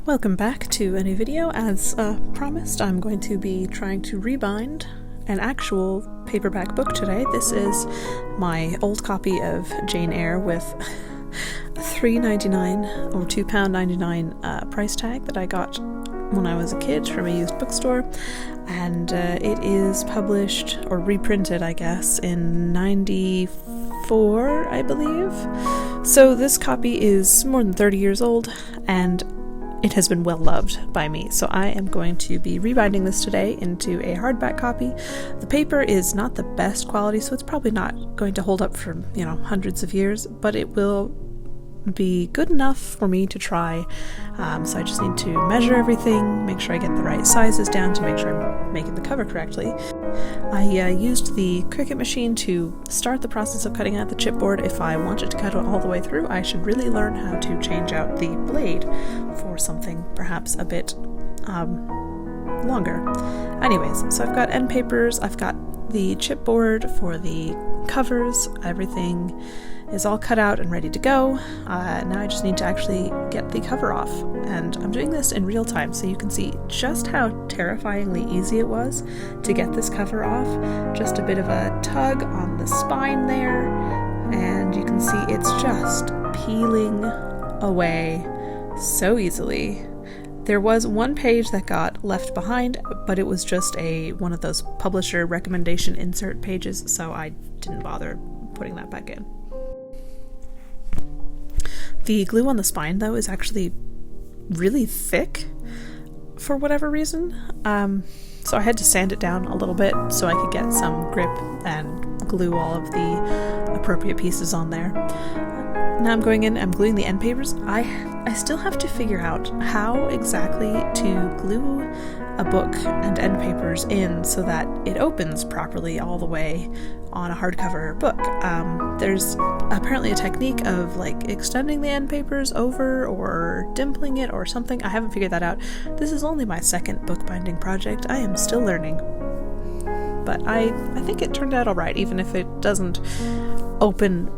Welcome back to a new video. As promised, I'm going to be trying to rebind an actual paperback book today. This is my old copy of Jane Eyre with a $3.99 or £2.99 price tag that I got when I was a kid from a used bookstore, and it is published, or reprinted I guess, in '94, I believe. So this copy is more than 30 years old, and it has been well loved by me, so I am going to be rebinding this today into a hardback copy. The paper is not the best quality, so it's probably not going to hold up for, hundreds of years, but it will be good enough for me to try. So I just need to measure everything, make sure I get the right sizes down to make sure I'm making the cover correctly. I used the Cricut machine to start the process of cutting out the chipboard. If I wanted to cut it all the way through, I should really learn how to change out the blade for something perhaps a bit longer. Anyways, so I've got end papers, I've got the chipboard for the covers, everything is all cut out and ready to go. Now I just need to actually get the cover off, and I'm doing this in real time so you can see just how terrifyingly easy it was to get this cover off. Just a bit of a tug on the spine there, and you can see it's just peeling away so easily. There was one page that got left behind, but it was just one of those publisher recommendation insert pages, so I didn't bother putting that back in. The glue on the spine, though, is actually really thick for whatever reason, so I had to sand it down a little bit so I could get some grip and glue all of the appropriate pieces on there. Now I'm going in, I'm gluing the end papers. I still have to figure out how exactly to glue a book and end papers in so that it opens properly all the way on a hardcover book. There's apparently a technique of extending the end papers over or dimpling it or something. I haven't figured that out. This is only my second bookbinding project. I am still learning. But I think it turned out alright, even if it doesn't open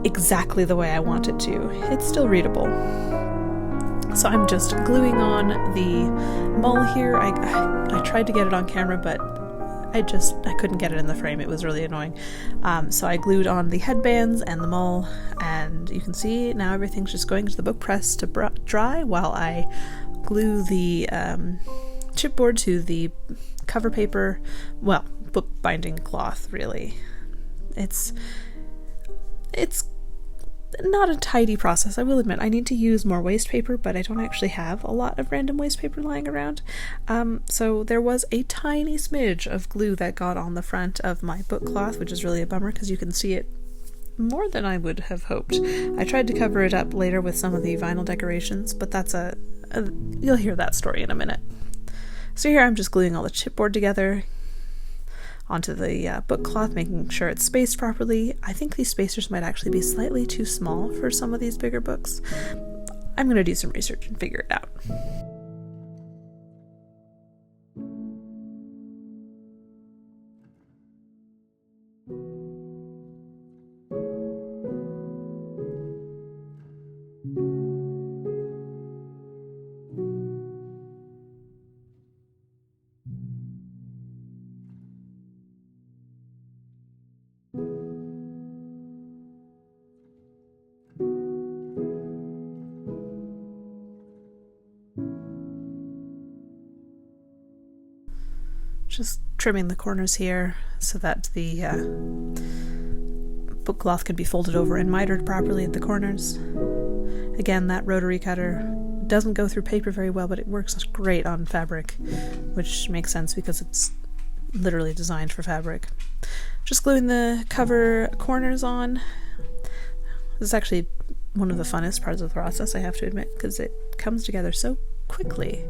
exactly the way I want it to. It's still readable. So I'm just gluing on the mull here. I tried to get it on camera, but I couldn't get it in the frame. It was really annoying. So I glued on the headbands and the mull, and you can see now everything's just going to the book press to dry while I glue the chipboard to the cover paper. Well, book binding cloth, really. It's not a tidy process, I will admit. I need to use more waste paper, but I don't actually have a lot of random waste paper lying around. So there was a tiny smidge of glue that got on the front of my book cloth, which is really a bummer because you can see it more than I would have hoped. I tried to cover it up later with some of the vinyl decorations, but that's you'll hear that story in a minute. So here I'm just gluing all the chipboard together onto the book cloth, making sure it's spaced properly. I think these spacers might actually be slightly too small for some of these bigger books. I'm going to do some research and figure it out. Just trimming the corners here so that the book cloth can be folded over and mitered properly at the corners. Again, that rotary cutter doesn't go through paper very well, but it works great on fabric, which makes sense because it's literally designed for fabric. Just gluing the cover corners on. This is actually one of the funnest parts of the process, I have to admit, because it comes together so quickly.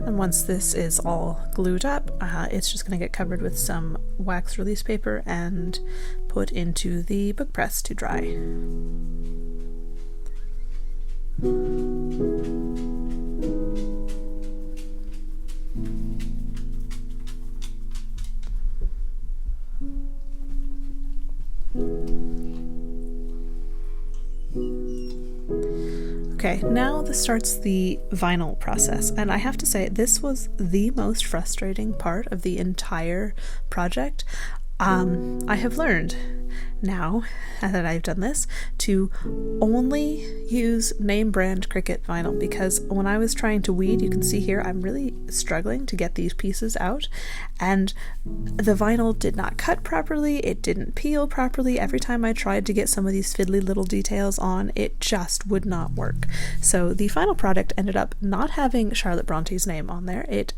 And once this is all glued up, it's just going to get covered with some wax release paper and put into the book press to dry. Okay, now this starts the vinyl process, and I have to say this was the most frustrating part of the entire project. I have learned now that I've done this to only use name brand Cricut vinyl, because when I was trying to weed, you can see here I'm really struggling to get these pieces out, and the vinyl did not cut properly, it didn't peel properly. Every time I tried to get some of these fiddly little details on, it just would not work. So the final product ended up not having Charlotte Bronte's name on there. It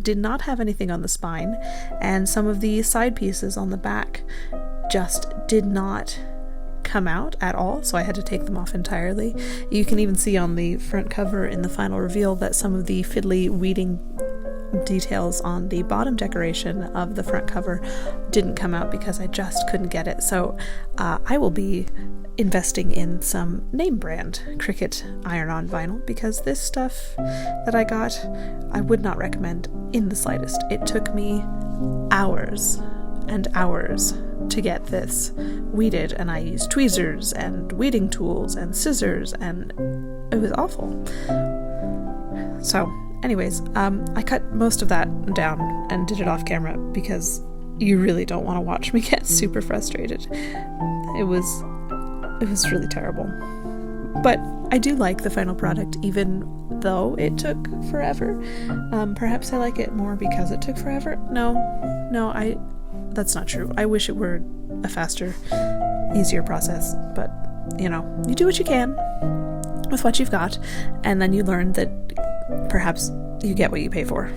did not have anything on the spine, and some of the side pieces on the back just did not come out at all, so I had to take them off entirely. You can even see on the front cover in the final reveal that some of the fiddly weeding details on the bottom decoration of the front cover didn't come out because I just couldn't get it. So I will be investing in some name brand Cricut iron-on vinyl, because this stuff that I got I would not recommend in the slightest. It took me hours and hours to get this weeded, and I used tweezers and weeding tools and scissors, and it was awful. So anyways, I cut most of that down and did it off camera because you really don't want to watch me get super frustrated. It was really terrible. But I do like the final product, even though it took forever. Perhaps I like it more because it took forever. No, that's not true. I wish it were a faster, easier process, but you know, you do what you can with what you've got, and then you learn that perhaps you get what you pay for.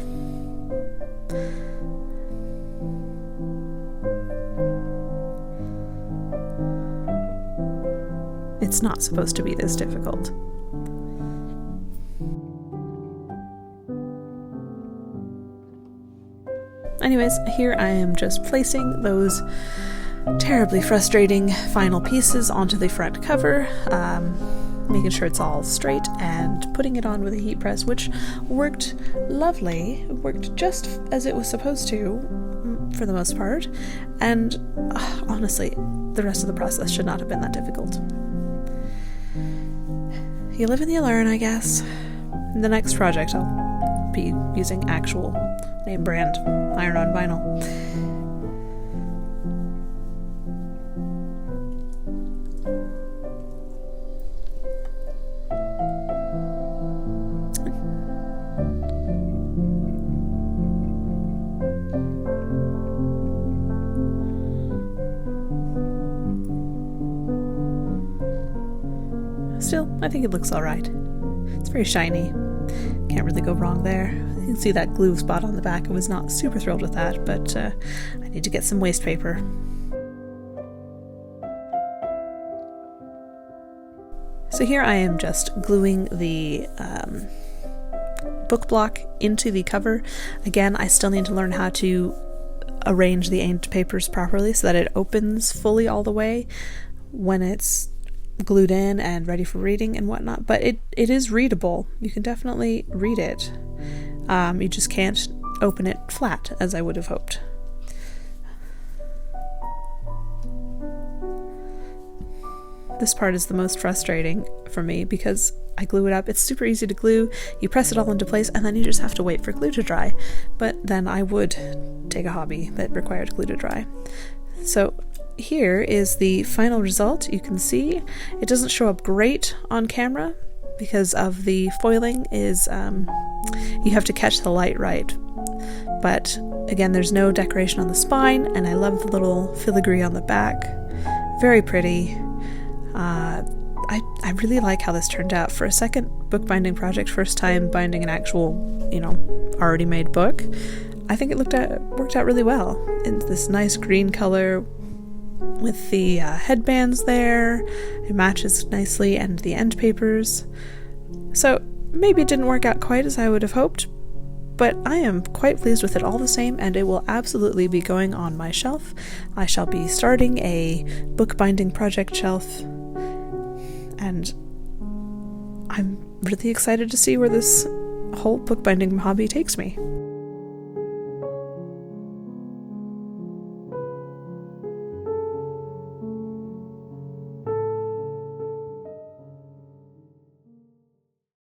It's not supposed to be this difficult. Anyways, here I am just placing those terribly frustrating final pieces onto the front cover, making sure it's all straight and putting it on with a heat press, which worked lovely. It worked just as it was supposed to for the most part, and honestly, the rest of the process should not have been that difficult. You live and you learn, I guess. In the next project, I'll be using actual name brand iron-on vinyl. Still, I think it looks alright. It's very shiny. Can't really go wrong there. You can see that glue spot on the back. I was not super thrilled with that, but I need to get some waste paper. So here I am just gluing the book block into the cover. Again, I still need to learn how to arrange the inked papers properly so that it opens fully all the way when it's glued in and ready for reading and whatnot, but it is readable. You can definitely read it. You just can't open it flat as I would have hoped. This part is the most frustrating for me because I glue it up. It's super easy to glue. You press it all into place and then you just have to wait for glue to dry. But then I would take a hobby that required glue to dry. So here is the final result. You can see it doesn't show up great on camera because of the foiling is you have to catch the light right, but again, there's no decoration on the spine, and I love the little filigree on the back. Very pretty. I really like how this turned out for a second bookbinding project. First time binding an actual, already made book. I think it worked out really well. In this nice green color with the headbands there, it matches nicely, and the end papers. So maybe it didn't work out quite as I would have hoped, But I am quite pleased with it all the same, and it will absolutely be going on my shelf. I shall be starting a bookbinding project shelf, and I'm really excited to see where this whole bookbinding hobby takes me.